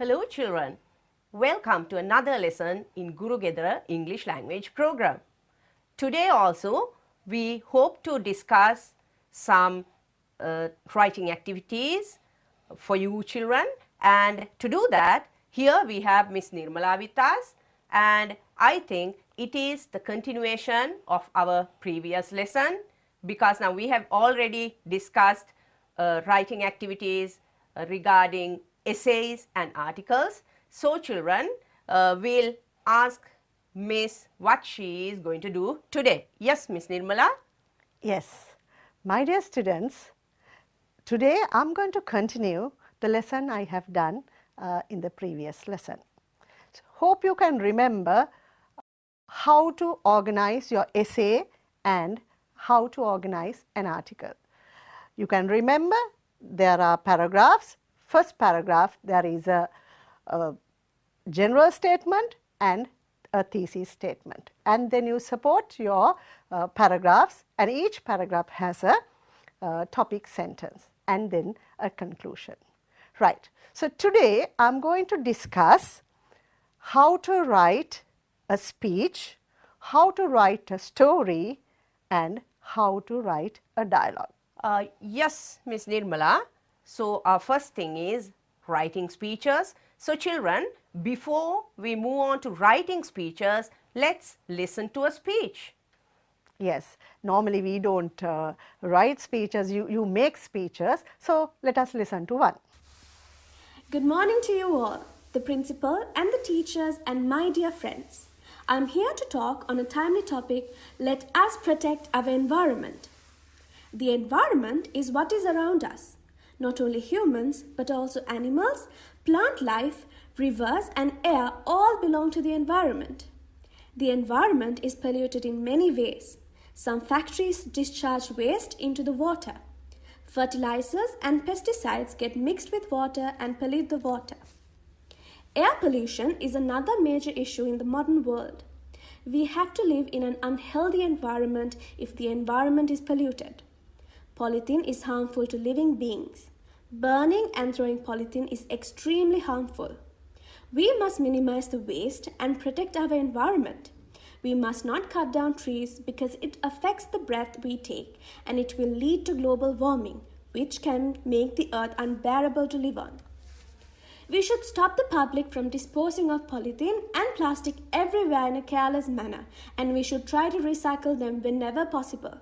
Hello children, welcome to another lesson in Gurugedara English language program. Today also we hope to discuss some writing activities for you children, and to do that here we have Miss Nirmala with us, and I think it is the continuation of our previous lesson because now we have already discussed writing activities regarding essays and articles. So children, will ask Miss what she is going to do today. Yes, Miss Nirmala? Yes, my dear students, today I am going to continue the lesson I have done in the previous lesson. So, hope you can remember how to organize your essay and how to organize an article. You can remember there are paragraphs. First paragraph, there is a general statement and a thesis statement, and then you support your paragraphs, and each paragraph has a topic sentence and then a conclusion. Right. So, today I am going to discuss how to write a speech, how to write a story, and how to write a dialogue. Yes, Miss Nirmala. So, our first thing is writing speeches. So, children, before we move on to writing speeches, let's listen to a speech. Yes, normally we don't write speeches, you make speeches. So, let us listen to one. Good morning to you all, the principal and the teachers and my dear friends. I am here to talk on a timely topic, let us protect our environment. The environment is what is around us. Not only humans, but also animals, plant life, rivers and air all belong to the environment. The environment is polluted in many ways. Some factories discharge waste into the water. Fertilizers and pesticides get mixed with water and pollute the water. Air pollution is another major issue in the modern world. We have to live in an unhealthy environment if the environment is polluted. Polythene is harmful to living beings. Burning and throwing polythene is extremely harmful. We must minimize the waste and protect our environment. We must not cut down trees because it affects the breath we take and it will lead to global warming, which can make the earth unbearable to live on. We should stop the public from disposing of polythene and plastic everywhere in a careless manner, and we should try to recycle them whenever possible.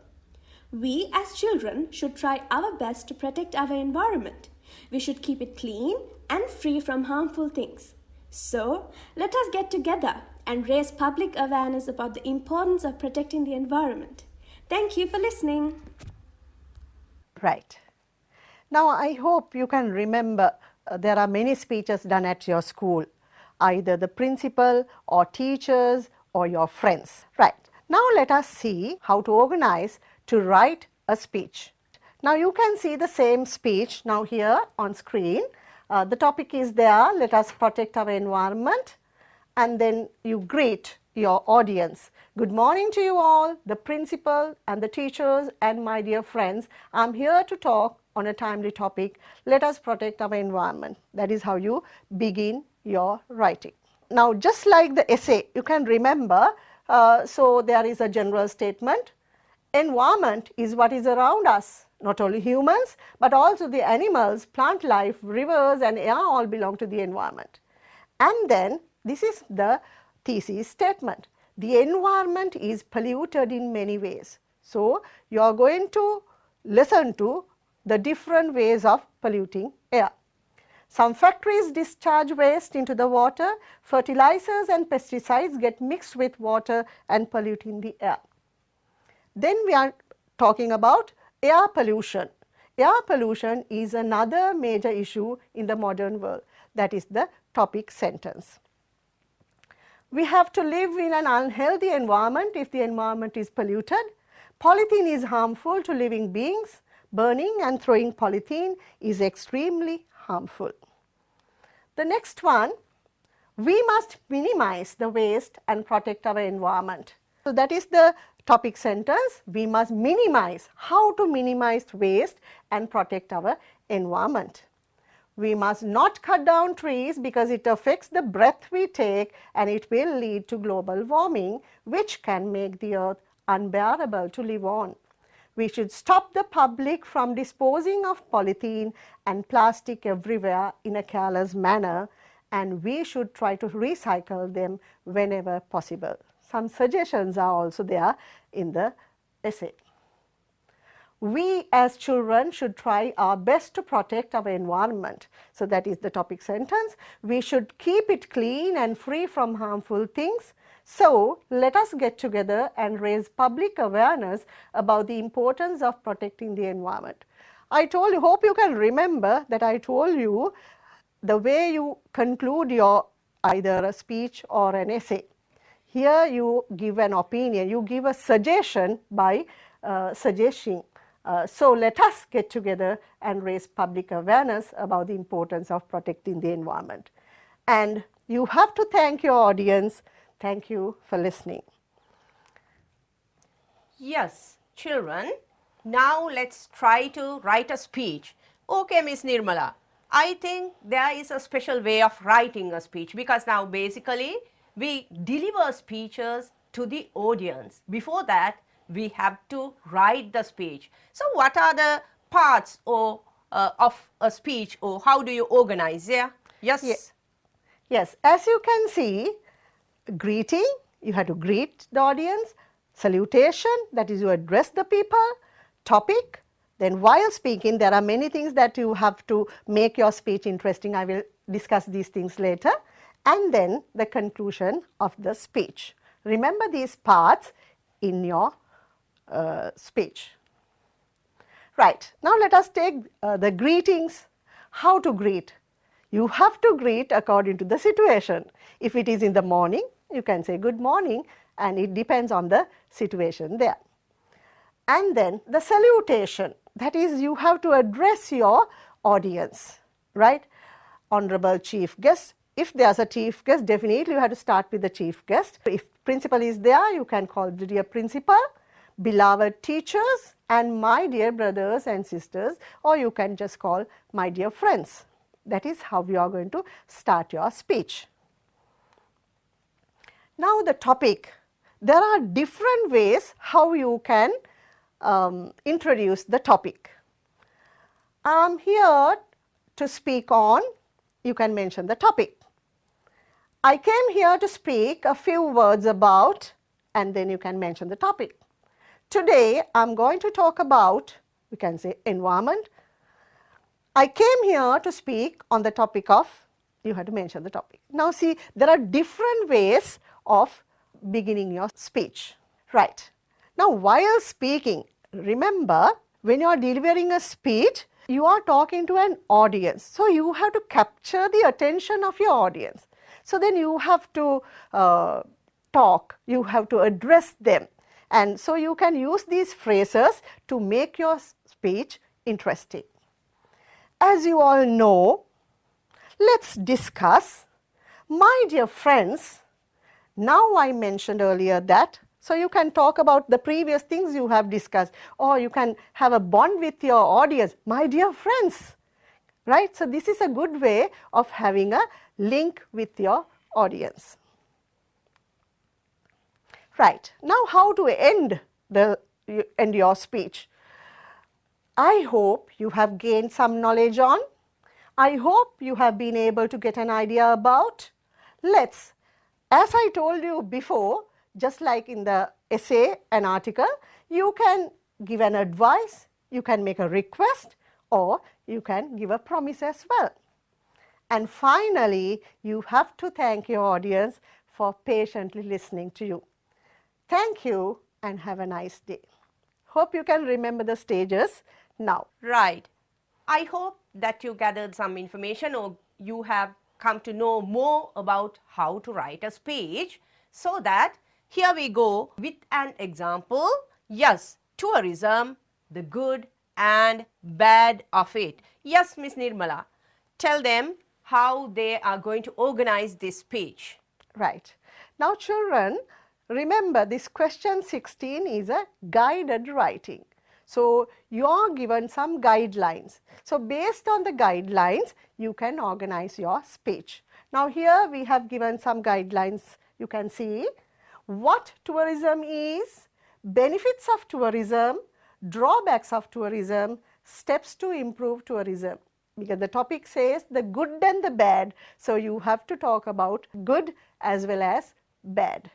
We as children should try our best to protect our environment. We should keep it clean and free from harmful things. So, let us get together and raise public awareness about the importance of protecting the environment. Thank you for listening. Right. Now, I hope you can remember there are many speeches done at your school, either the principal or teachers or your friends. Right. Now, let us see how to organize to write a speech. Now, you can see the same speech now here on screen. The topic is there, let us protect our environment, and then you greet your audience. Good morning to you all, the principal and the teachers and my dear friends. I am here to talk on a timely topic, let us protect our environment. That is how you begin your writing. Now, just like the essay, you can remember, so there is a general statement. Environment is what is around us, not only humans, but also the animals, plant life, rivers and air all belong to the environment. And then this is the thesis statement. The environment is polluted in many ways. So, you are going to listen to the different ways of polluting air. Some factories discharge waste into the water, fertilizers and pesticides get mixed with water and polluting the air. Then we are talking about air pollution. Air pollution is another major issue in the modern world. That is the topic sentence. We have to live in an unhealthy environment if the environment is polluted. Polythene is harmful to living beings. Burning and throwing polythene is extremely harmful. The next one, we must minimize the waste and protect our environment. So, that is the topic sentence. We must minimize, how to minimize waste and protect our environment. We must not cut down trees because it affects the breath we take and it will lead to global warming, which can make the earth unbearable to live on. We should stop the public from disposing of polythene and plastic everywhere in a careless manner, and we should try to recycle them whenever possible. Some suggestions are also there in the essay. We as children should try our best to protect our environment. So that is the topic sentence. We should keep it clean and free from harmful things. So let us get together and raise public awareness about the importance of protecting the environment. I told you, hope you can remember that I told you the way you conclude your either a speech or an essay. Here you give an opinion, you give a suggestion by suggesting. So let us get together and raise public awareness about the importance of protecting the environment. And you have to thank your audience. Thank you for listening. Yes, children, now let's try to write a speech. Okay, Miss Nirmala, I think there is a special way of writing a speech, because now basically we deliver speeches to the audience. Before that, we have to write the speech. So what are the parts of a speech, or how do you organize there? Yes? Yes, as you can see, greeting, you have to greet the audience, salutation, that is you address the people, topic, then while speaking there are many things that you have to make your speech interesting. I will discuss these things later. And then the conclusion of the speech. Remember these parts in your speech. Right, now let us take the greetings. How to greet? You have to greet according to the situation. If it is in the morning, you can say good morning, and it depends on the situation there. And then the salutation, that is you have to address your audience, right? Honorable chief guest. If there is a chief guest, definitely you have to start with the chief guest. If principal is there, you can call the dear principal, beloved teachers, and my dear brothers and sisters, or you can just call my dear friends. That is how you are going to start your speech. Now the topic. There are different ways how you can introduce the topic. I am here to speak on, you can mention the topic. I came here to speak a few words about, and then you can mention the topic. Today I am going to talk about, we can say environment. I came here to speak on the topic of, you have to mention the topic. Now see, there are different ways of beginning your speech. Right. Now while speaking, remember when you are delivering a speech, you are talking to an audience. So you have to capture the attention of your audience. So then you have to talk, you have to address them. And so you can use these phrases to make your speech interesting. As you all know, let's discuss, my dear friends. Now I mentioned earlier that, so you can talk about the previous things you have discussed, or you can have a bond with your audience, my dear friends, right? So this is a good way of having a link with your audience. Right, now how to end your speech? I hope you have gained some knowledge on. I hope you have been able to get an idea about. Let's, as I told you before, just like in the essay and article, you can give an advice, you can make a request, or you can give a promise as well. And finally, you have to thank your audience for patiently listening to you. Thank you and have a nice day. Hope you can remember the stages now. Right. I hope that you gathered some information, or you have come to know more about how to write a speech. So that here we go with an example. Yes, tourism, the good and bad of it. Yes, Miss Nirmala, tell them how they are going to organize this speech. Right. Now children, remember this question 16 is a guided writing. So, you are given some guidelines. So, based on the guidelines, you can organize your speech. Now, here we have given some guidelines. You can see what tourism is, benefits of tourism, drawbacks of tourism, steps to improve tourism. Because the topic says the good and the bad. So, you have to talk about good as well as bad.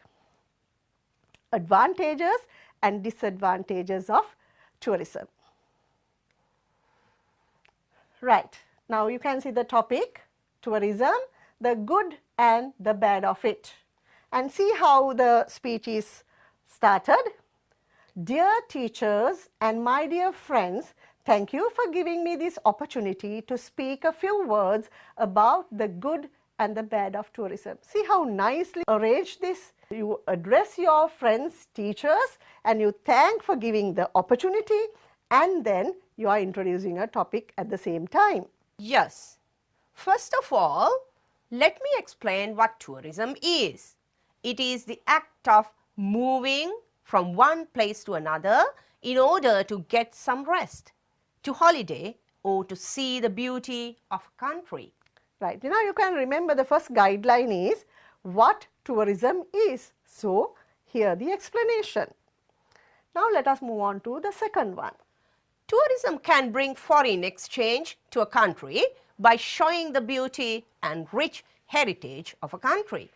Advantages and disadvantages of tourism. Right. Now, you can see the topic tourism, the good and the bad of it. And see how the speech is started. Dear teachers and my dear friends, thank you for giving me this opportunity to speak a few words about the good and the bad of tourism. See how nicely arranged this. You address your friends, teachers, and you thank for giving the opportunity, and then you are introducing a topic at the same time. Yes. First of all, let me explain what tourism is. It is the act of moving from one place to another in order to get some rest, to holiday, or to see the beauty of a country. Right. Now, you can remember the first guideline is what tourism is. So, here the explanation. Now, let us move on to the second one. Tourism can bring foreign exchange to a country by showing the beauty and rich heritage of a country.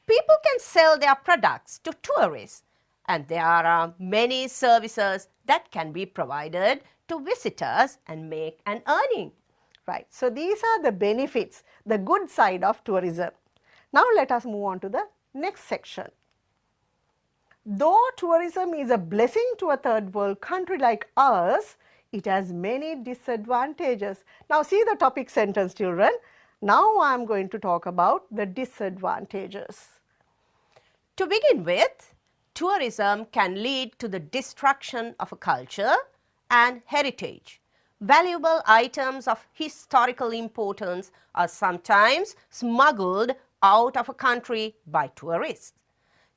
People can sell their products to tourists, and there are many services that can be provided to visitors and make an earning. Right. So, these are the benefits, the good side of tourism. Now, let us move on to the next section. Though tourism is a blessing to a third world country like ours, it has many disadvantages. Now, see the topic sentence, children. Now, I am going to talk about the disadvantages. To begin with, tourism can lead to the destruction of a culture and heritage. Valuable items of historical importance are sometimes smuggled out of a country by tourists.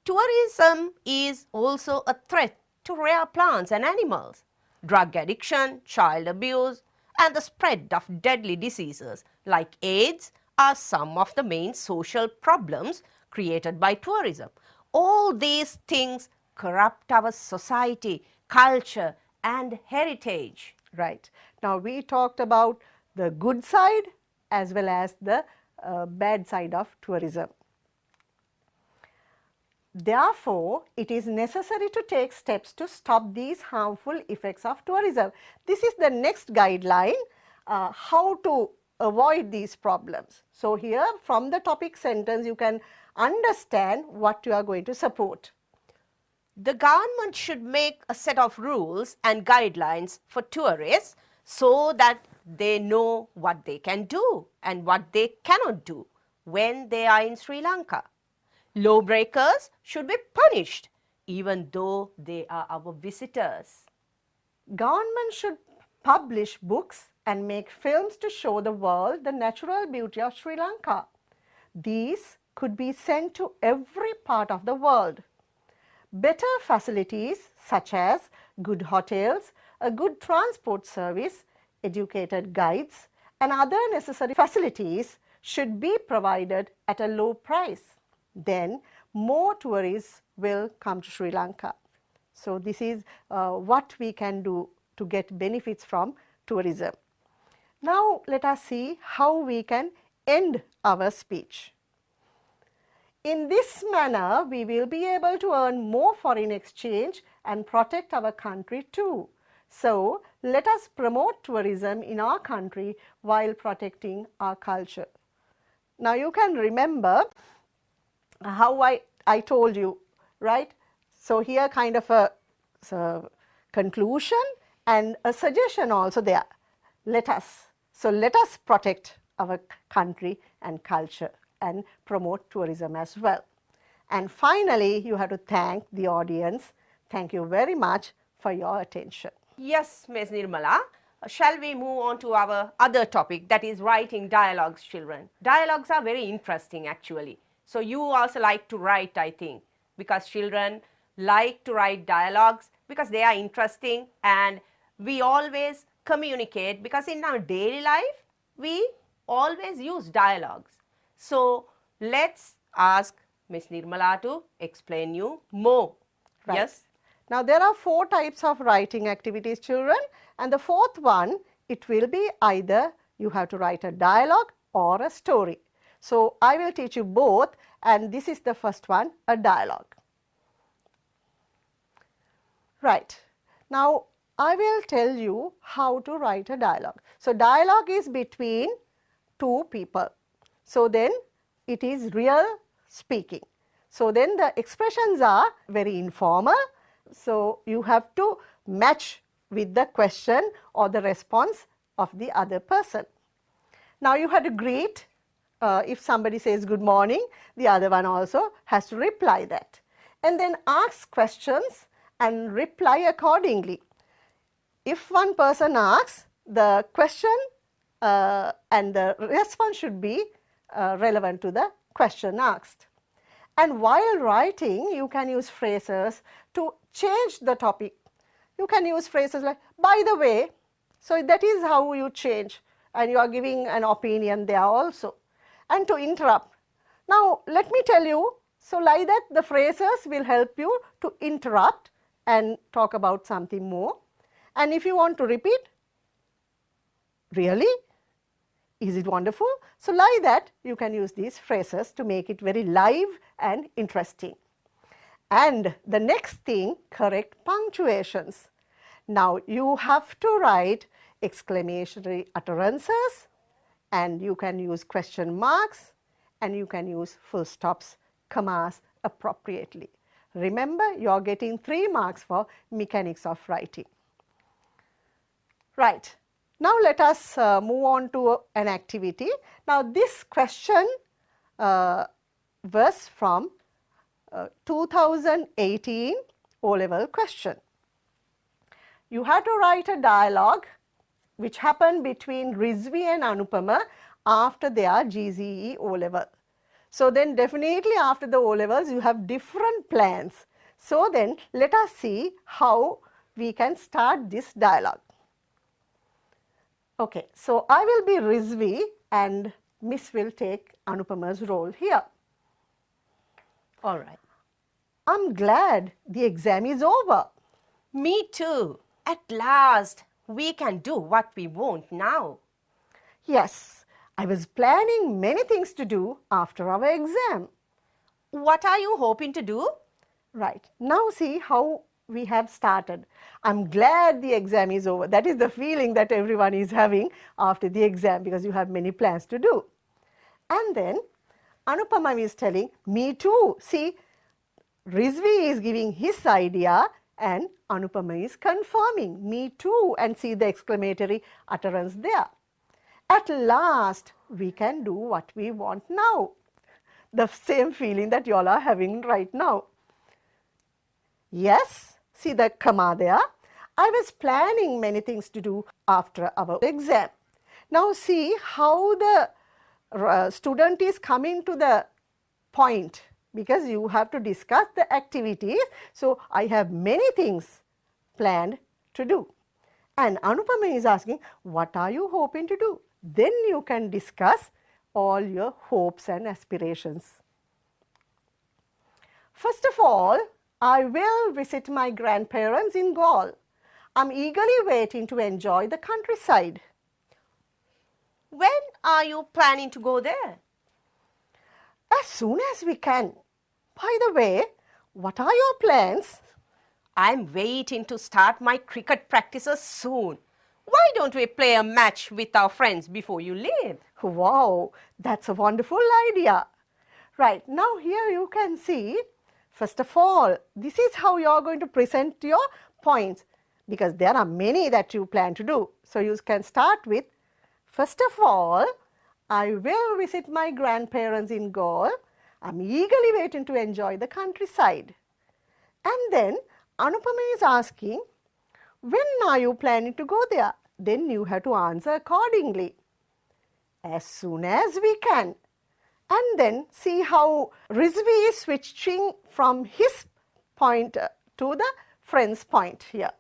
Tourism is also a threat to rare plants and animals. Drug addiction, child abuse, and the spread of deadly diseases like AIDS are some of the main social problems created by tourism. All these things corrupt our society, culture, and heritage. Right. Now, we talked about the good side as well as the bad side of tourism. Therefore, it is necessary to take steps to stop these harmful effects of tourism. This is the next guideline, how to avoid these problems. So, here from the topic sentence, you can understand what you are going to support. The government should make a set of rules and guidelines for tourists so that they know what they can do and what they cannot do when they are in Sri Lanka. Lawbreakers should be punished even though they are our visitors. Government should publish books and make films to show the world the natural beauty of Sri Lanka. These could be sent to every part of the world. Better facilities such as good hotels, a good transport service, educated guides, and other necessary facilities should be provided at a low price. Then more tourists will come to Sri Lanka. So, this is what we can do to get benefits from tourism. Now, let us see how we can end our speech. In this manner, we will be able to earn more foreign exchange and protect our country too. So, let us promote tourism in our country while protecting our culture. Now, you can remember how I told you, right? So, here kind of a conclusion and a suggestion also there. Let us protect our country and culture and promote tourism as well. And finally, you have to thank the audience. Thank you very much for your attention. Yes, Ms. Nirmala. Shall we move on to our other topic, that is writing dialogues, children? Dialogues are very interesting actually. So, you also like to write, I think, because children like to write dialogues because they are interesting and we always communicate, because in our daily life, we always use dialogues. So, let's ask Ms. Nirmala to explain you more. Right. Yes? Now, there are 4 types of writing activities, children, and the 4th one, it will be either you have to write a dialogue or a story. So, I will teach you both, and this is the first one, a dialogue. Right. Now, I will tell you how to write a dialogue. So, dialogue is between 2 people. So, then it is real speaking. So, then the expressions are very informal. So, you have to match with the question or the response of the other person. Now, you have to greet. If somebody says good morning, the other one also has to reply that. And then ask questions and reply accordingly. If one person asks, the question and the response should be relevant to the question asked. And while writing, you can use phrases to change the topic. You can use phrases like, by the way. So, that is how you change, and you are giving an opinion there also. And to interrupt. Now, let me tell you, so like that the phrases will help you to interrupt and talk about something more. And if you want to repeat, really? Is it wonderful? So, like that you can use these phrases to make it very live and interesting. And the next thing, correct punctuations. Now, you have to write exclamatory utterances, and you can use question marks, and you can use full stops, commas appropriately. Remember, you are getting 3 marks for mechanics of writing. Right. Now, let us move on to an activity. Now, this question was from 2018 O-level question. You had to write a dialogue which happened between Rizvi and Anupama after their GCE O-level. So, then definitely after the O-levels you have different plans. So, then let us see how we can start this dialogue. Okay, so I will be Rizvi and Miss will take Anupama's role here. All right. I'm glad the exam is over. Me too. At last, we can do what we want now. Yes, I was planning many things to do after our exam. What are you hoping to do? Right, now see how we have started. I'm glad the exam is over. That is the feeling that everyone is having after the exam, because you have many plans to do. And then Anupama is telling, me too. See, Rizvi is giving his idea and Anupama is confirming, me too, and see the exclamatory utterance there. At last, we can do what we want now. The same feeling that you all are having right now. Yes, see the comma there. I was planning many things to do after our exam. Now see how the student is coming to the point, because you have to discuss the activities. So, I have many things planned to do. And Anupama is asking, what are you hoping to do? Then you can discuss all your hopes and aspirations. First of all, I will visit my grandparents in Gaul. I'm eagerly waiting to enjoy the countryside. When are you planning to go there? As soon as we can. By the way, what are your plans? I'm waiting to start my cricket practices soon. Why don't we play a match with our friends before you leave? Wow, that's a wonderful idea. Right, now here you can see, first of all, this is how you are going to present your points, because there are many that you plan to do. So, you can start with, first of all, I will visit my grandparents in Gaul. I'm eagerly waiting to enjoy the countryside. And then Anupama is asking, when are you planning to go there? Then you have to answer accordingly. As soon as we can. And then see how Rizvi is switching from his point to the friend's point here.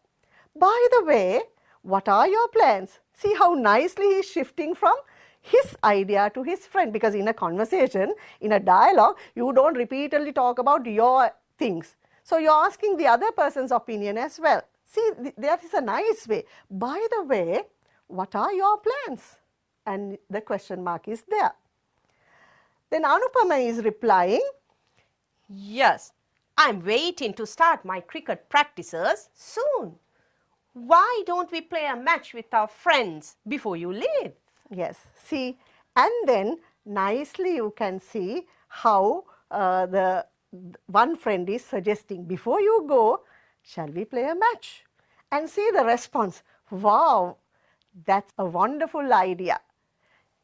By the way, what are your plans? See how nicely he is shifting from his idea to his friend, because in a conversation, in a dialogue, you don't repeatedly talk about your things. So you are asking the other person's opinion as well. See, that is a nice way. By the way, what are your plans? And the question mark is there. Then Anupama is replying, Yes, I'm waiting to start my cricket practices soon. Why don't we play a match with our friends before you leave? yes, see, and then nicely you can see how the one friend is suggesting, before you go, shall we play a match? And see the response, wow, that's a wonderful idea.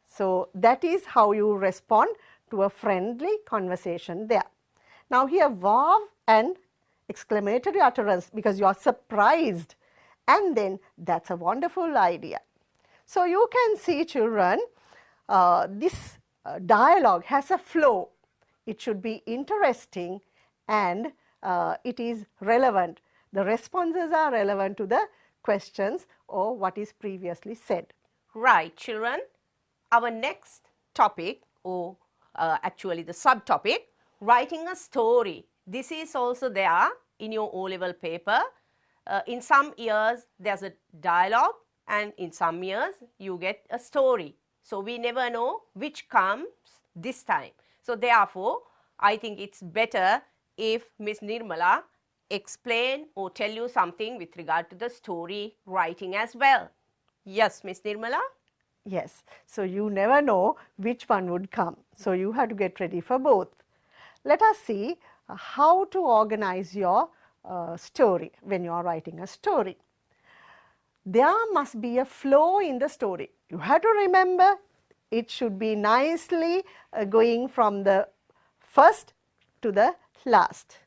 So that is how you respond to a friendly conversation there. Now here wow and exclamatory utterance, because you are surprised, and then that's a wonderful idea. So you can see, children, this dialogue has a flow. It should be interesting and it is relevant. The responses are relevant to the questions or what is previously said. Right, children. Our next topic, or actually the subtopic, writing a story. This is also there in your O-level paper. In some years, there's a dialogue, and in some years, you get a story. So we never know which comes this time. So therefore, I think it's better if Miss Nirmala explain or tell you something with regard to the story writing as well. Yes, Miss Nirmala? Yes, so you never know which one would come. So you have to get ready for both. Let us see how to organize your story when you are writing a story. There must be a flow in the story. You have to remember it should be nicely going from the first to the last.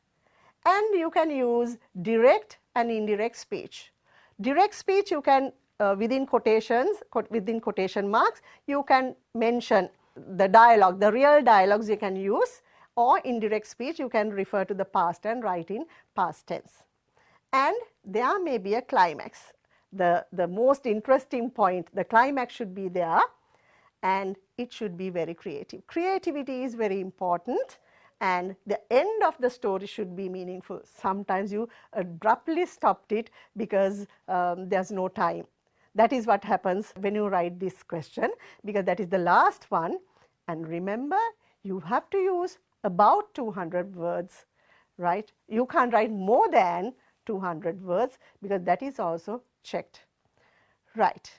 And you can use direct and indirect speech. Direct speech you can within quotations, within quotation marks, you can mention the dialogue, the real dialogues you can use, or indirect speech you can refer to the past and write in past tense. And there may be a climax. The most interesting point, the climax should be there, and it should be very creative. Creativity is very important, and the end of the story should be meaningful. Sometimes you abruptly stopped it because there's no time. That is what happens when you write this question, because that is the last one. And remember, you have to use about 200 words, right? You can't write more than 200 words because that is also checked. Right.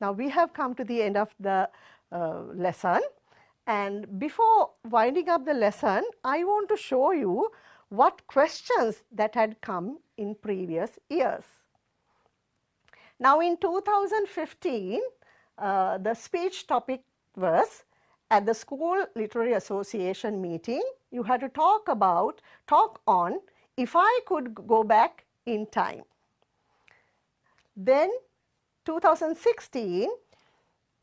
Now we have come to the end of the lesson, and before winding up the lesson, I want to show you what questions that had come in previous years. Now in 2015, the speech topic was, at the School Literary Association meeting, you had to talk on if I could go back in time. Then 2016,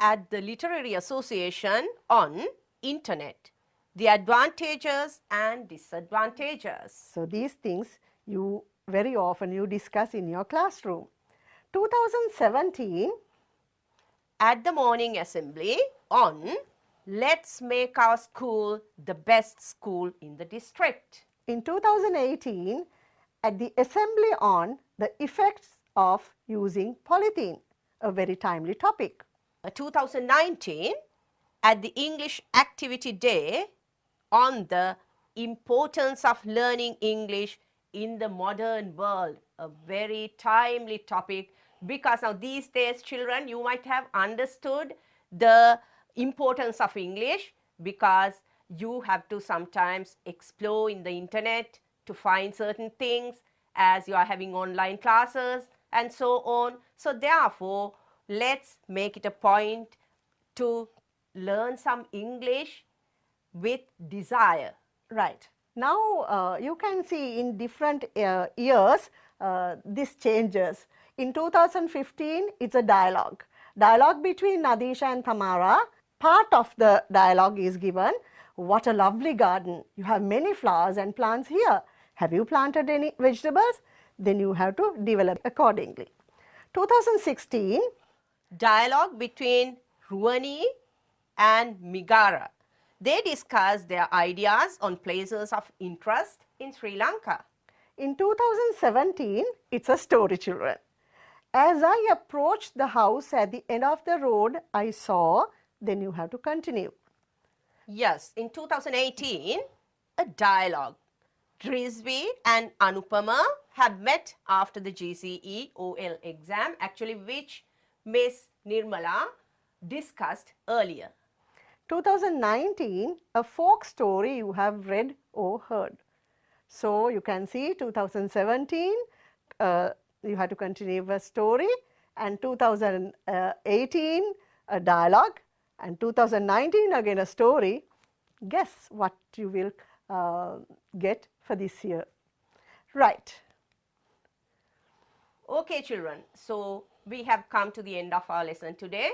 at the Literary Association on Internet, the advantages and disadvantages. So these things you very often you discuss in your classroom. 2017, at the morning assembly on let's make our school the best school in the district. in 2018, at the assembly on the effects of using polythene, a very timely topic. 2019, at the English Activity Day on the importance of learning English in the modern world, a very timely topic, because now these days, children, you might have understood the importance of English because you have to sometimes explore in the internet to find certain things as you are having online classes and so on. So therefore, let's make it a point to learn some English with desire. Right. Now, you can see in different years, this changes. In 2015, it's a dialogue. Dialogue between Nadisha and Tamara. Part of the dialogue is given, what a lovely garden. You have many flowers and plants here. Have you planted any vegetables? Then you have to develop accordingly. 2016, dialogue between Ruani and Migara. They discuss their ideas on places of interest in Sri Lanka. in 2017, it's a story, children. As I approached the house at the end of the road, I saw, then you have to continue. Yes, in 2018, a dialogue. Drisvi and Anupama have met after the GCE OL exam, actually which Miss Nirmala discussed earlier. 2019, a folk story you have read or heard. So you can see 2017, you had to continue a story, and 2018, a dialogue, and 2019, again a story. Guess what you will get for this year. Right. Okay, children. So we have come to the end of our lesson today.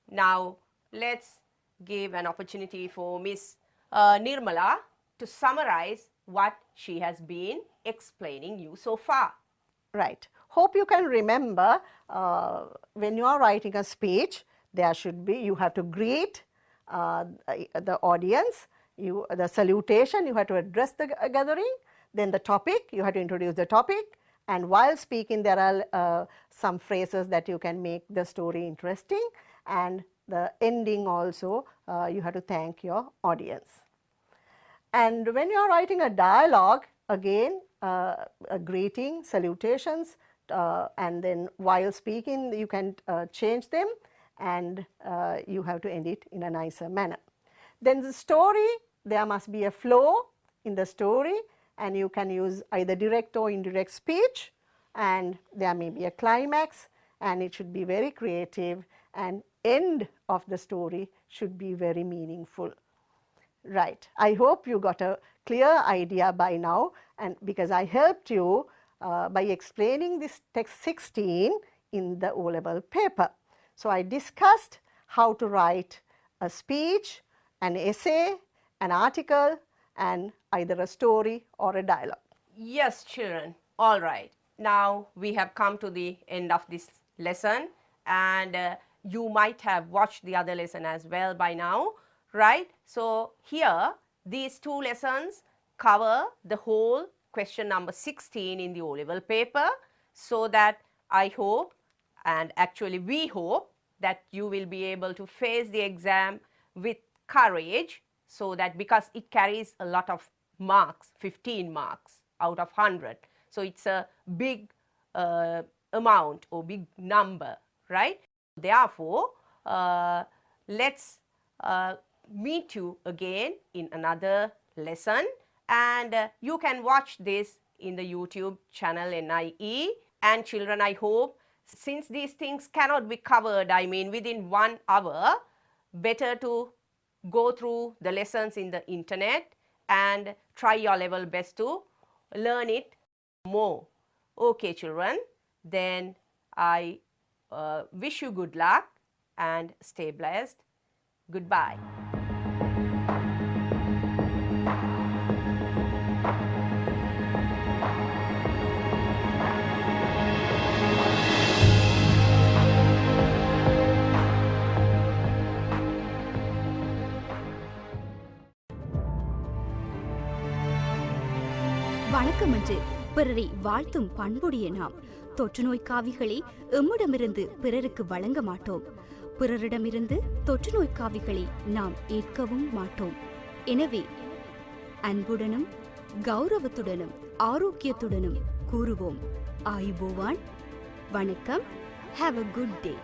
Now let's give an opportunity for Miss Nirmala to summarize what she has been explaining you so far. Right. Hope you can remember when you are writing a speech, there should be, you have to greet the audience, the salutation, you have to address the gathering, then the topic, you have to introduce the topic, and while speaking there are some phrases that you can make the story interesting, and the ending also you have to thank your audience. And when you are writing a dialogue, again a greeting, salutations, and then while speaking you can change them, and you have to end it in a nicer manner. Then the story, there must be a flow in the story, and you can use either direct or indirect speech, and there may be a climax, and it should be very creative, and end of the story should be very meaningful. Right. I hope you got a clear idea by now, and because I helped you by explaining this text 16 in the O-level paper. So I discussed how to write a speech, an essay, an article, and either a story or a dialogue. Yes, children. All right. Now we have come to the end of this lesson, and you might have watched the other lesson as well by now, right? So here these two lessons cover the whole question number 16 in the O-level paper, so that I hope, and actually we hope, that you will be able to face the exam with courage, so that because it carries a lot of marks, 15 marks out of 100. So it's a big amount or big number, right? Therefore, let's meet you again in another lesson, and you can watch this in the YouTube channel NIE. And children, I hope, since these things cannot be covered, I mean within 1 hour, better to go through the lessons in the internet and try your level best to learn it more. Okay, children, then I wish you good luck and stay blessed. Goodbye. வணக்கம் என்று பிறரை வாழ்த்தும் பண்புடைய நாம் தொற்றுநோய் காவிகளை எம்மிடமிருந்து பிறருக்கு வழங்க மாட்டோம். பிறரிடமிருந்து தொற்றுநோய் காவிகளை நாம் ஏற்கவும் மாட்டோம். எனவே அன்புடனும் கௌரவத்துடனும் ஆரோக்கியத்துடனும் கூறுவோம் ஆயுபோவான். வணக்கம். Have a good day.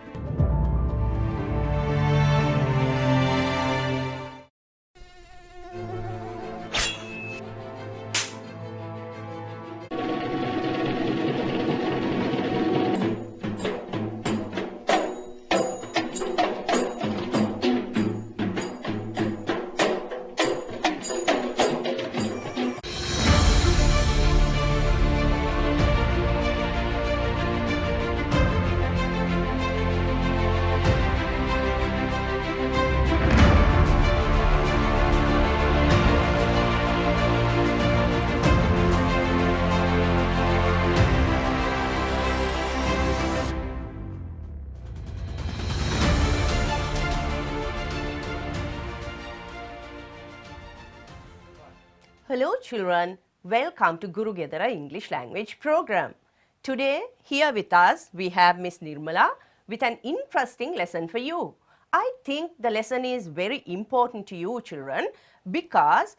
Hello children, welcome to Gurugedara English Language Program. Today here with us we have Miss Nirmala with an interesting lesson for you. I think the lesson is very important to you children because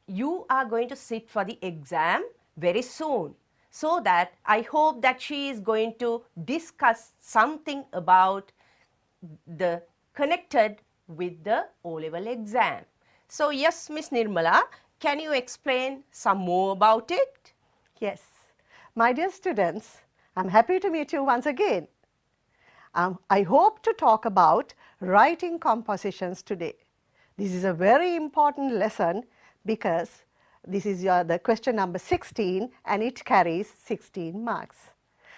you are going to sit for the exam very soon. So that I hope that she is going to discuss something about the connected with the O-level exam. So yes, Miss Nirmala, can you explain some more about it? Yes. My dear students, I'm happy to meet you once again. I hope to talk about writing compositions today. This is a very important lesson because this is the question number 16 and it carries 16 marks.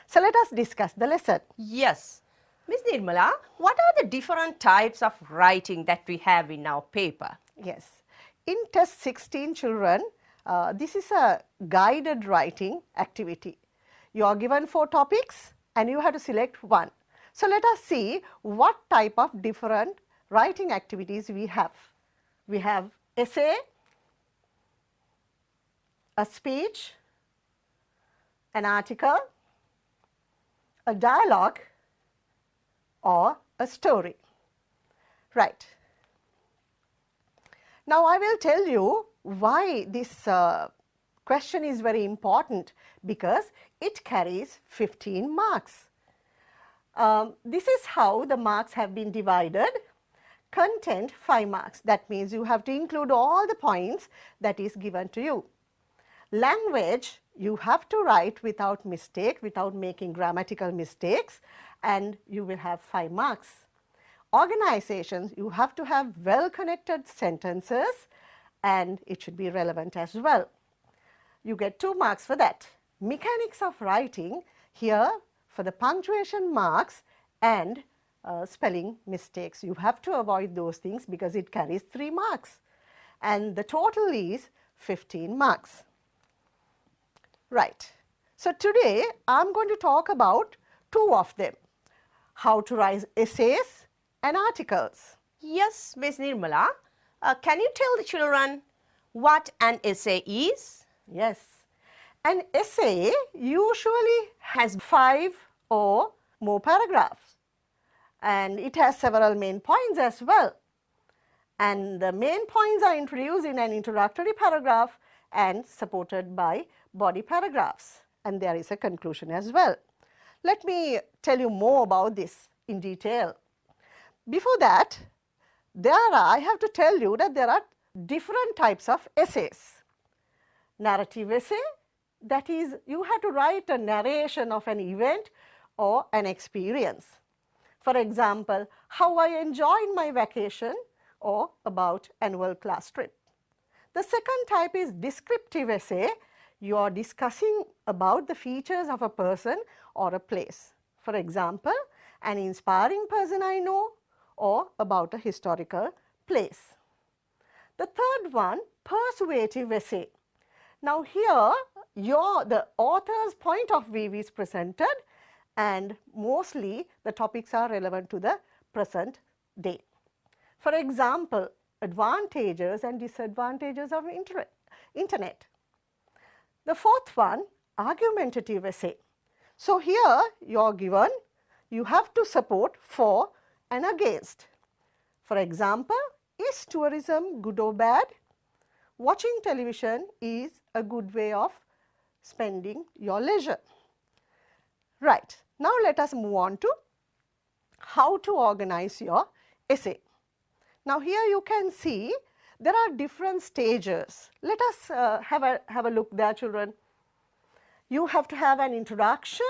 So let us discuss the lesson. Yes. Miss Nirmala, what are the different types of writing that we have in our paper? Yes. In test 16 children, this is a guided writing activity. You are given 4 topics and you have to select one. So let us see what type of different writing activities we have. We have essay, a speech, an article, a dialogue, or a story. Right. Now I will tell you why this question is very important because it carries 15 marks. This is how the marks have been divided. Content 5 marks. That means you have to include all the points that is given to you. Language, you have to write without mistake, without making grammatical mistakes, and you will have 5 marks. Organizations, you have to have well-connected sentences and it should be relevant as well. You get 2 marks for that. Mechanics of writing, here for the punctuation marks and spelling mistakes. You have to avoid those things because it carries 3 marks and the total is 15 marks. Right. So today I am going to talk about 2 of them. How to write essays and articles. Yes, Miss Nirmala, can you tell the children what an essay is? Yes. An essay usually has 5 or more paragraphs and it has several main points as well. And the main points are introduced in an introductory paragraph and supported by body paragraphs, and there is a conclusion as well. Let me tell you more about this in detail. Before that, I have to tell you that there are different types of essays. Narrative essay, that is, you have to write a narration of an event or an experience. For example, how I enjoyed my vacation or about annual class trip. The second type is descriptive essay. You are discussing about the features of a person or a place. For example, an inspiring person I know or about a historical place. The third one, persuasive essay. Now here the author's point of view is presented and mostly the topics are relevant to the present day. For example, advantages and disadvantages of internet. The fourth one, argumentative essay. So here you are given, you have to support for and against. For example, is tourism good or bad? Watching television is a good way of spending your leisure. Right. Now let us move on to how to organize your essay. Now here you can see there are different stages. Let us have a look there, children. You have to have an introduction,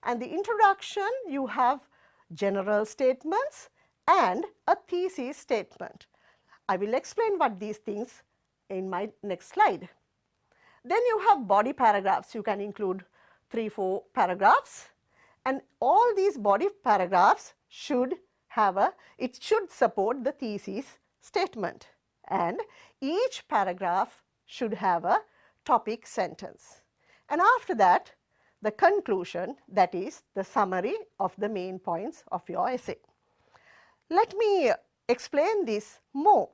and the introduction you have general statements and a thesis statement. I will explain what these things in my next slide. Then you have body paragraphs. You can include 3-4 paragraphs, and all these body paragraphs should support the thesis statement, and each paragraph should have a topic sentence. And after that, the conclusion, that is the summary of the main points of your essay. Let me explain this more.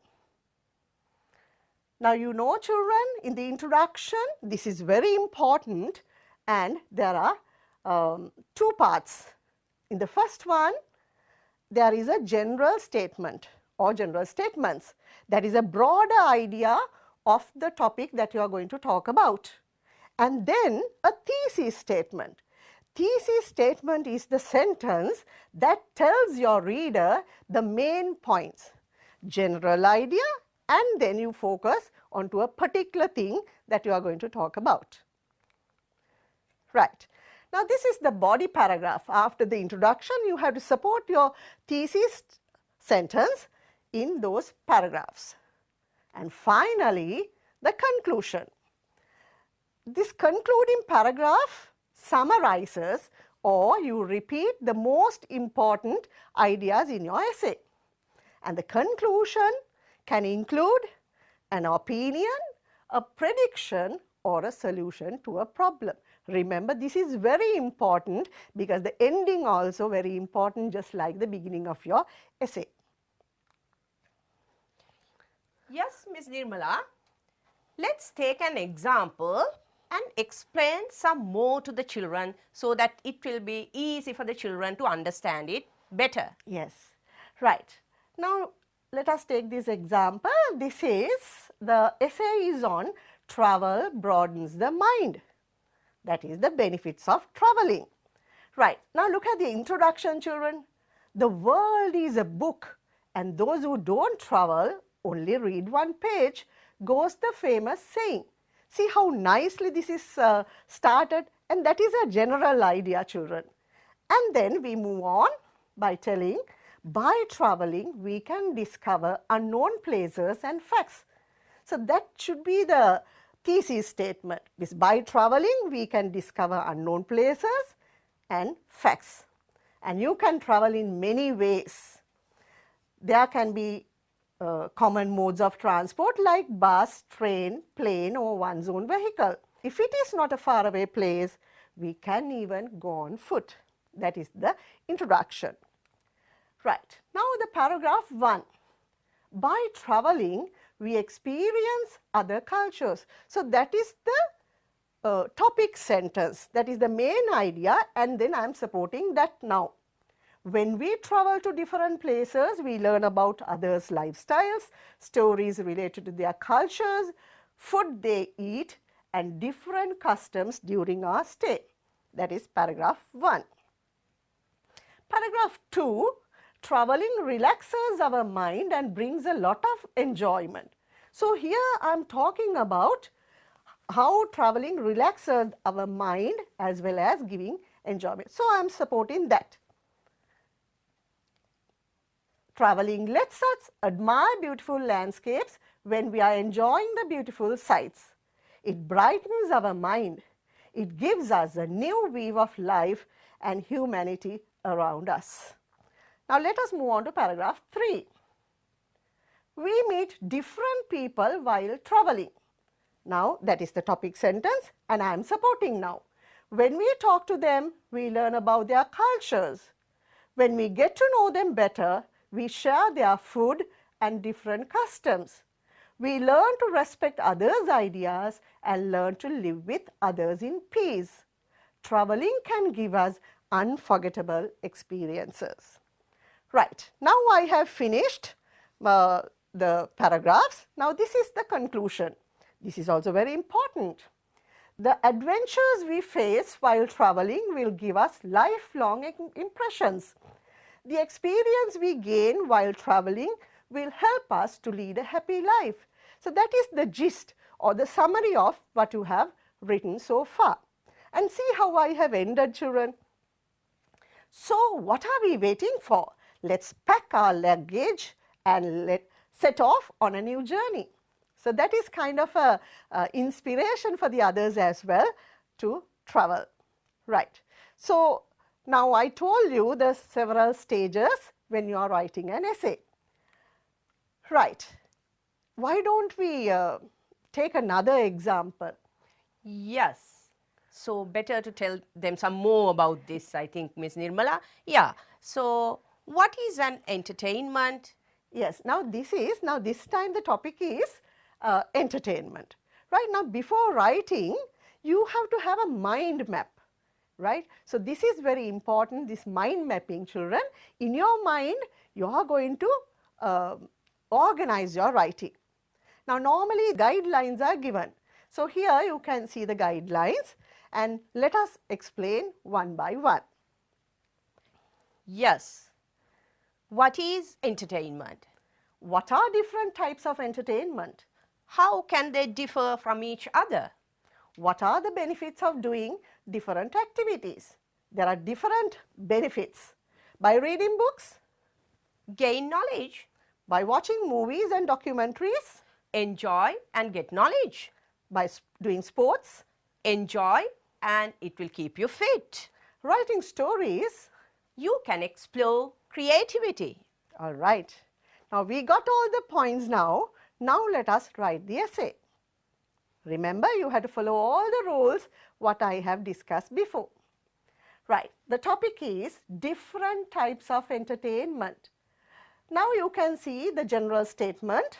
Now you know children, in the introduction, this is very important and there are two parts. In the first one, there is a general statement or general statements. That is a broader idea of the topic that you are going to talk about. And then a thesis statement. Thesis statement is the sentence that tells your reader the main points, general idea, and then you focus onto a particular thing that you are going to talk about. Right. Now this is the body paragraph. After the introduction, you have to support your thesis sentence in those paragraphs. And finally, the conclusion. This concluding paragraph summarizes or you repeat the most important ideas in your essay. And the conclusion can include an opinion, a prediction, or a solution to a problem. Remember, this is very important because the ending also very important, just like the beginning of your essay. Yes, Ms. Nirmala, let's take an example and explain some more to the children so that it will be easy for the children to understand it better. Yes, right. Now, let us take this example. This is, the essay is on travel broadens the mind. That is the benefits of traveling. Right. Now, look at the introduction, children. The world is a book and those who don't travel only read one page, goes the famous saying. See how nicely this is started, and that is a general idea, children. And then we move on by telling, by traveling we can discover unknown places and facts. So that should be the thesis statement. This, by traveling we can discover unknown places and facts. And you can travel in many ways. There can be common modes of transport like bus, train, plane, or one's own vehicle. If it is not a faraway place, we can even go on foot. That is the introduction. Right. Now the paragraph 1. By traveling, we experience other cultures. So that is the topic sentence. That is the main idea, and then I am supporting that now. When we travel to different places, we learn about others' lifestyles, stories related to their cultures, food they eat, and different customs during our stay. That is paragraph 1. Paragraph 2, traveling relaxes our mind and brings a lot of enjoyment. So here I am talking about how traveling relaxes our mind as well as giving enjoyment. So I am supporting that. Traveling lets us admire beautiful landscapes when we are enjoying the beautiful sights. It brightens our mind. It gives us a new view of life and humanity around us. Now let us move on to paragraph 3. We meet different people while traveling. Now that is the topic sentence and I am supporting now. When we talk to them, we learn about their cultures. When we get to know them better, we share their food and different customs. We learn to respect others' ideas and learn to live with others in peace. Traveling can give us unforgettable experiences. Right, now I have finished the paragraphs. Now this is the conclusion. This is also very important. The adventures we face while traveling will give us lifelong impressions. The experience we gain while traveling will help us to lead a happy life. So that is the gist or the summary of what you have written so far. And see how I have ended, children. So what are we waiting for? Let's pack our luggage and set off on a new journey. So that is kind of a inspiration for the others as well to travel. Right. So now I told you the several stages when you are writing an essay. Right. Why don't we take another example? Yes. So better to tell them some more about this, I think, Ms. Nirmala. Yeah. So what is an entertainment? Yes. Now this time the topic is entertainment. Right now, before writing, you have to have a mind map. Right? So, this is very important, this mind mapping, children. In your mind, you are going to organize your writing. Now, normally guidelines are given. So, here you can see the guidelines, and let us explain one by one. Yes. What is entertainment? What are different types of entertainment? How can they differ from each other? What are the benefits of doing different activities? There are different benefits. By reading books, Gain knowledge, by watching movies and documentaries, enjoy and get knowledge, by doing sports, enjoy and it will keep you fit. writing stories. You can explore creativity. All right. Now, we got all the points now. Now, let us write the essay. Remember, you had to follow all the rules what I have discussed before. Right. The topic is different types of entertainment. Now, you can see the general statement.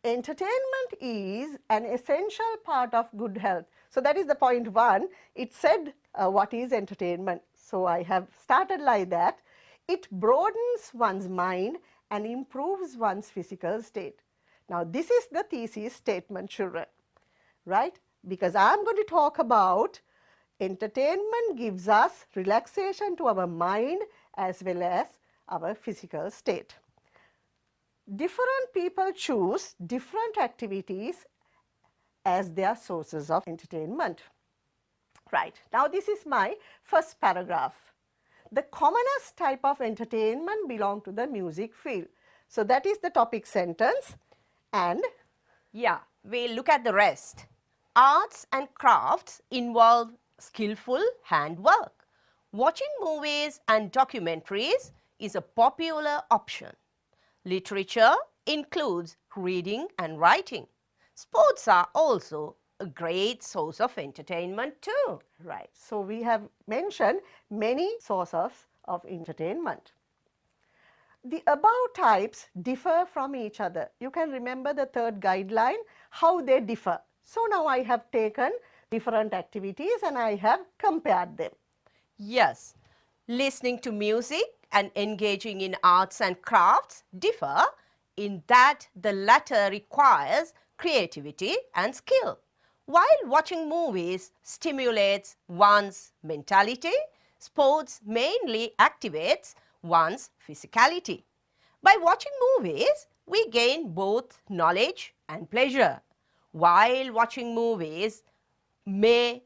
Entertainment is an essential part of good health. So, that is the point 1. It said what is entertainment. So, I have started like that. It broadens one's mind and improves one's physical state. Now, this is the thesis statement, children. Right? Because I am going to talk about entertainment gives us relaxation to our mind as well as our physical state. Different people choose different activities as their sources of entertainment. Right. Now, this is my first paragraph. The commonest type of entertainment belong to the music field. So, that is the topic sentence, and Yeah, we'll look at the rest. Arts and crafts involve skillful handwork. Watching movies and documentaries is a popular option. Literature includes reading and writing. Sports are also a great source of entertainment too. right. So, we have mentioned many sources of entertainment. The above types differ from each other. You can remember the third guideline, how they differ. So, now I have taken different activities and I have compared them. Yes, listening to music and engaging in arts and crafts differ in that the latter requires creativity and skill, while watching movies stimulates one's mentality. Sports mainly activates one's physicality. By watching movies, we gain both knowledge and pleasure. While watching movies may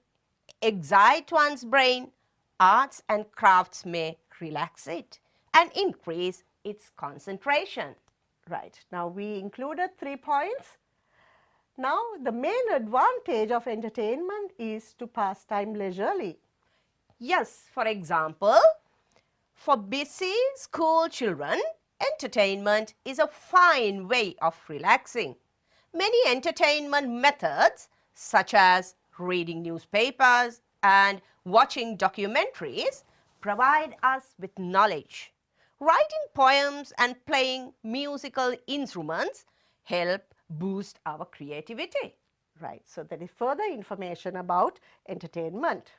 excite one's brain, arts and crafts may relax it and increase its concentration. Right. Now, we included 3 points. Now, the main advantage of entertainment is to pass time leisurely. Yes, for example, for busy school children, entertainment is a fine way of relaxing. Many entertainment methods such as reading newspapers and watching documentaries provide us with knowledge. Writing poems and playing musical instruments help boost our creativity. Right. So, there is further information about entertainment.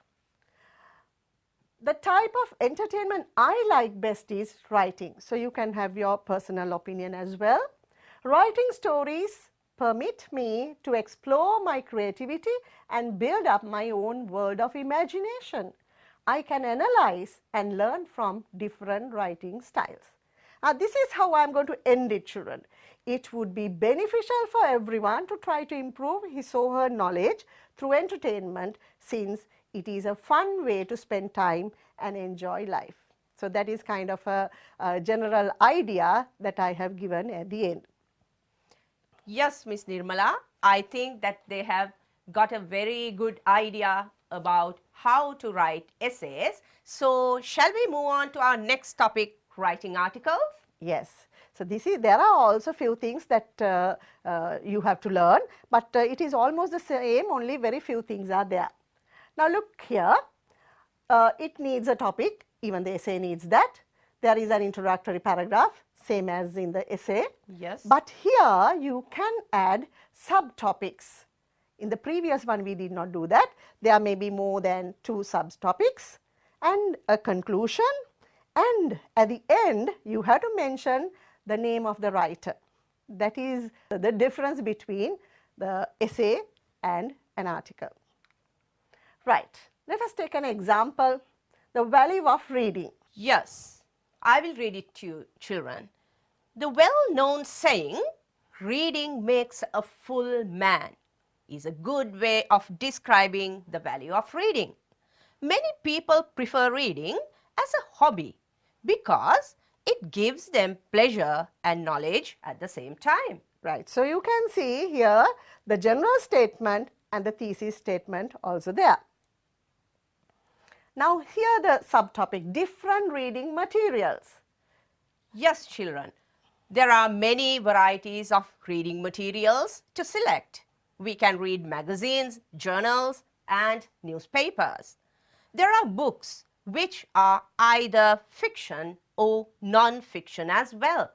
The type of entertainment I like best is writing. So, you can have your personal opinion as well. Writing stories permit me to explore my creativity and build up my own world of imagination. I can analyze and learn from different writing styles. Now, this is how I am going to end it, children. It would be beneficial for everyone to try to improve his or her knowledge through entertainment, since it is a fun way to spend time and enjoy life. So, that is kind of a general idea that I have given at the end. Yes, Miss Nirmala, I think that they have got a very good idea about how to write essays. So, shall we move on to our next topic, writing articles? Yes. So, there are also few things that you have to learn, but it is almost the same, only very few things are there. Now, look here, it needs a topic, even the essay needs that. there is an introductory paragraph, same as in the essay. Yes. But here you can add subtopics. In the previous one we did not do that. There may be more than 2 subtopics and a conclusion, and at the end you have to mention the name of the writer. That is the difference between the essay and an article. Right. Let us take an example, the value of reading. Yes, I will read it to you, children. The well-known saying, reading makes a full man, is a good way of describing the value of reading. Many people prefer reading as a hobby because it gives them pleasure and knowledge at the same time. Right. So you can see here the general statement and the thesis statement also there. Now here the subtopic, different reading materials. Yes, children, there are many varieties of reading materials to select. We can read magazines, journals, and newspapers. There are books which are either fiction or non-fiction as well.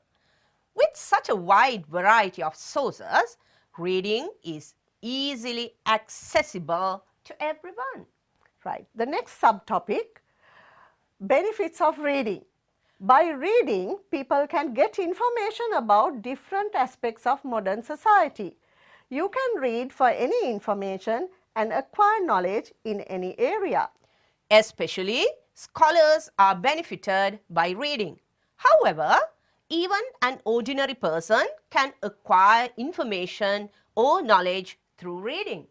With such a wide variety of sources, reading is easily accessible to everyone. Right. The next subtopic, benefits of reading. By reading, people can get information about different aspects of modern society. You can read for any information and acquire knowledge in any area. Especially, scholars are benefited by reading. However, even an ordinary person can acquire information or knowledge through reading.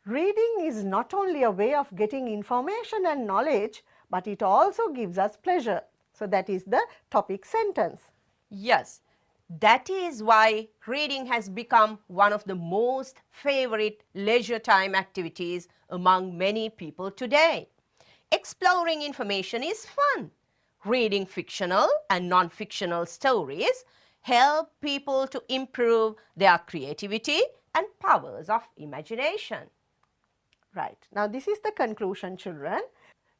Reading is not only a way of getting information and knowledge, but it also gives us pleasure. So that is the topic sentence. Yes, that is why reading has become one of the most favorite leisure time activities among many people today. Exploring information is fun. Reading fictional and non-fictional stories help people to improve their creativity and powers of imagination. Right. Now this is the conclusion, children.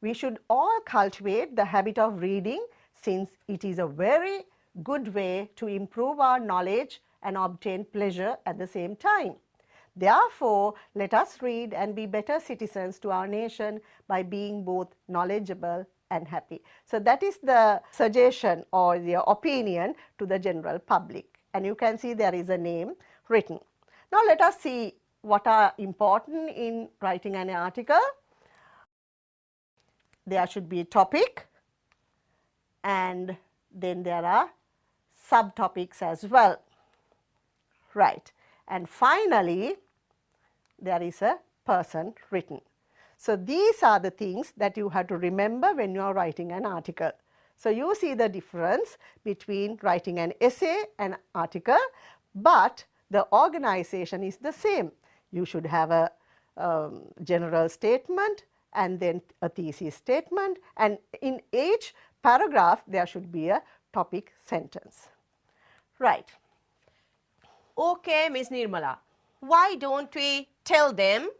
We should all cultivate the habit of reading, since it is a very good way to improve our knowledge and obtain pleasure at the same time. Therefore, let us read and be better citizens to our nation by being both knowledgeable and happy. So that is the suggestion or the opinion to the general public. And you can see there is a name written. Now let us see what are important in writing an article. There should be a topic, and then there are subtopics as well. Right. And finally, there is a person written. So these are the things that you have to remember when you are writing an article. So you see the difference between writing an essay and article, but the organization is the same. You should have a general statement and then a thesis statement, and in each paragraph there should be a topic sentence. Right. Okay, Ms. Nirmala, why don't we tell them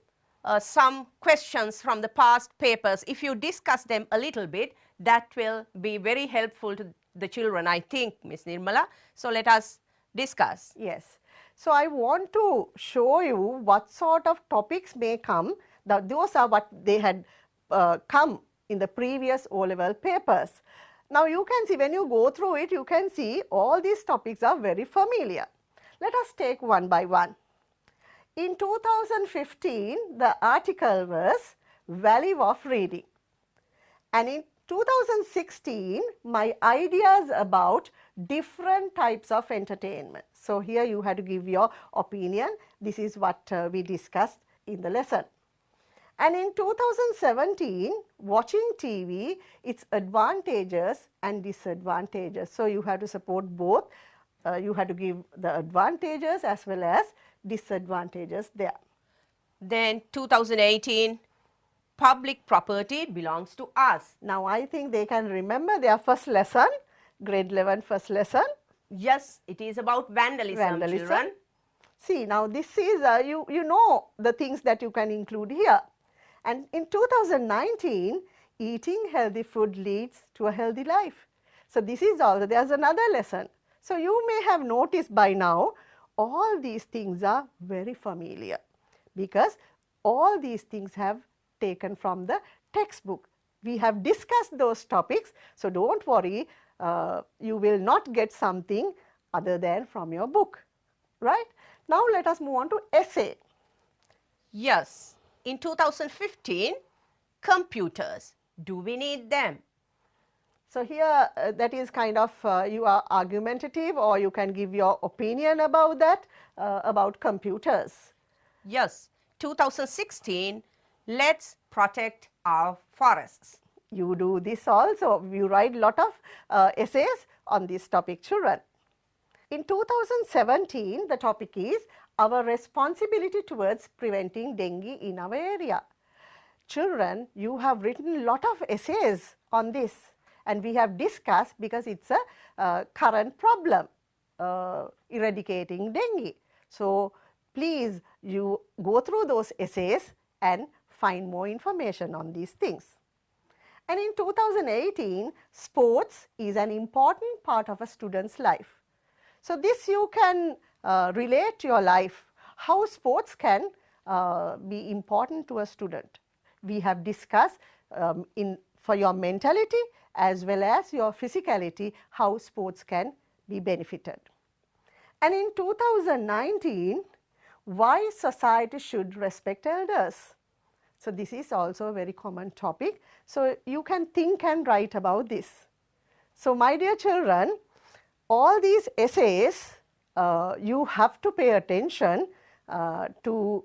some questions from the past papers? If you discuss them a little bit, that will be very helpful to the children, I think, Ms. Nirmala. So let us discuss. Yes. So I want to show you what sort of topics may come. Those are what they had come in the previous O-level papers. Now you can see, when you go through it, you can see all these topics are very familiar. Let us take one by one. In 2015, the article was Value of Reading. And in 2016, my ideas about different types of entertainment. So here you had to give your opinion. This is what we discussed in the lesson. And in 2017, watching TV, its advantages and disadvantages. So you have to support both. You have to give the advantages as well as disadvantages there. Then 2018, public property belongs to us. Now I think they can remember their first lesson, grade 11 first lesson. Yes, it is about vandalism, children. See, now this is, you know the things that you can include here. And in 2019, eating healthy food leads to a healthy life. So this is also, there's another lesson. So you may have noticed by now, all these things are very familiar because all these things have taken from the textbook. We have discussed those topics, so don't worry, you will not get something other than from your book, right? Now let us move on to essay. Yes, in 2015, computers, do we need them? So here that is kind of you are argumentative, or you can give your opinion about that, about computers. Yes, 2016, let's protect our forests. You do this also. You write lot of essays on this topic, children. In 2017, the topic is our responsibility towards preventing dengue in our area. Children, you have written a lot of essays on this, and we have discussed because it's a current problem, eradicating dengue. So please, you go through those essays and find more information on these things. And in 2018, sports is an important part of a student's life. So this you can relate to your life, how sports can be important to a student. We have discussed for your mentality as well as your physicality, how sports can be benefited. And in 2019, why society should respect elders. So this is also a very common topic. So you can think and write about this. So my dear children, all these essays, you have to pay attention to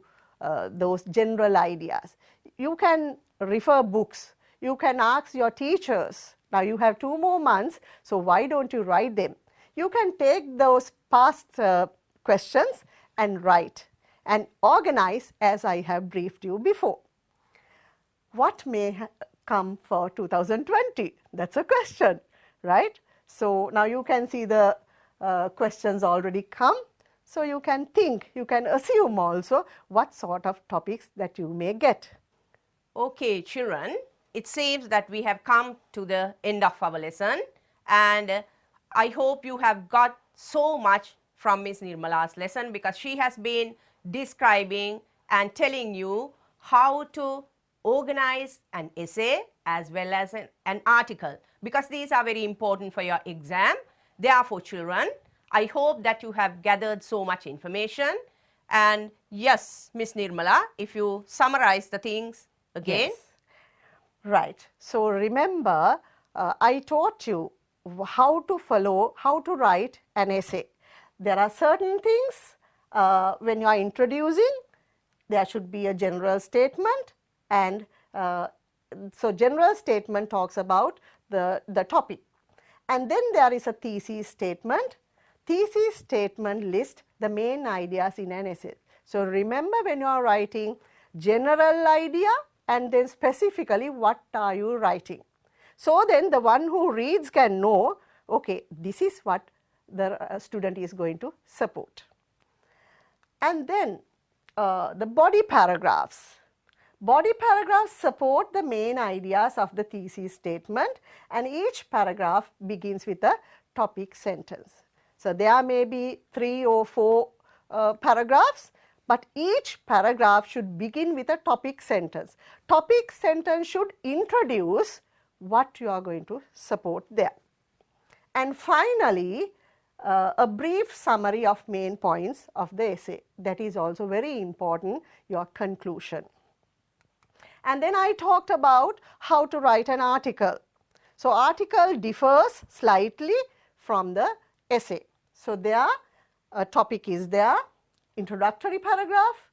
those general ideas. You can refer books. You can ask your teachers. Now you have 2 more months, so why don't you write them? You can take those past questions and write and organize as I have briefed you before. What may come for 2020? That's a question, right? So now you can see the questions already come. So you can think, you can assume also what sort of topics that you may get. Okay, children, it seems that we have come to the end of our lesson, and I hope you have got so much from Miss Nirmala's lesson, because she has been describing and telling you how to organize an essay as well as an article, because these are very important for your exam. Therefore, children, I hope that you have gathered so much information. And yes, Miss Nirmala, if you summarize the things again. Yes. Right. So remember, I taught you how to follow, how to write an essay. There are certain things when you are introducing, there should be a general statement, and so general statement talks about the topic. And then there is a thesis statement. Thesis statement lists the main ideas in an essay. So remember, when you are writing general idea and then specifically what are you writing. So then the one who reads can know, okay, this is what the student is going to support. And then the body paragraphs. Body paragraphs support the main ideas of the thesis statement, and each paragraph begins with a topic sentence. So there may be 3 or 4 paragraphs, but each paragraph should begin with a topic sentence. Topic sentence should introduce what you are going to support there. And finally, a brief summary of main points of the essay. That is also very important, your conclusion. And then I talked about how to write an article. So article differs slightly from the essay. So there, a topic is there, introductory paragraph,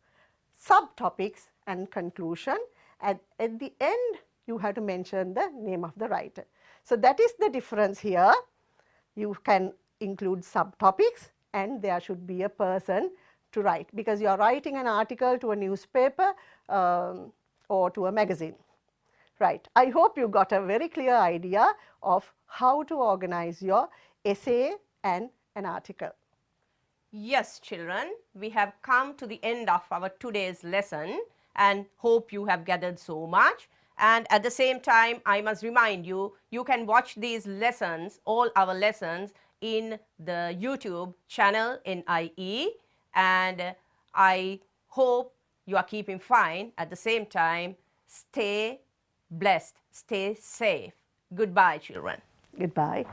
subtopics and conclusion. At the end, you have to mention the name of the writer. So that is the difference here. You can include subtopics, and there should be a person to write, because you are writing an article to a newspaper or to a magazine. Right. I hope you got a very clear idea of how to organize your essay and an article. Yes, children, we have come to the end of our today's lesson, and hope you have gathered so much. And at the same time, I must remind you, you can watch these lessons, all our lessons, in the YouTube channel NIE. And I hope you are keeping fine. At the same time, stay blessed, stay safe. Goodbye, children. Goodbye.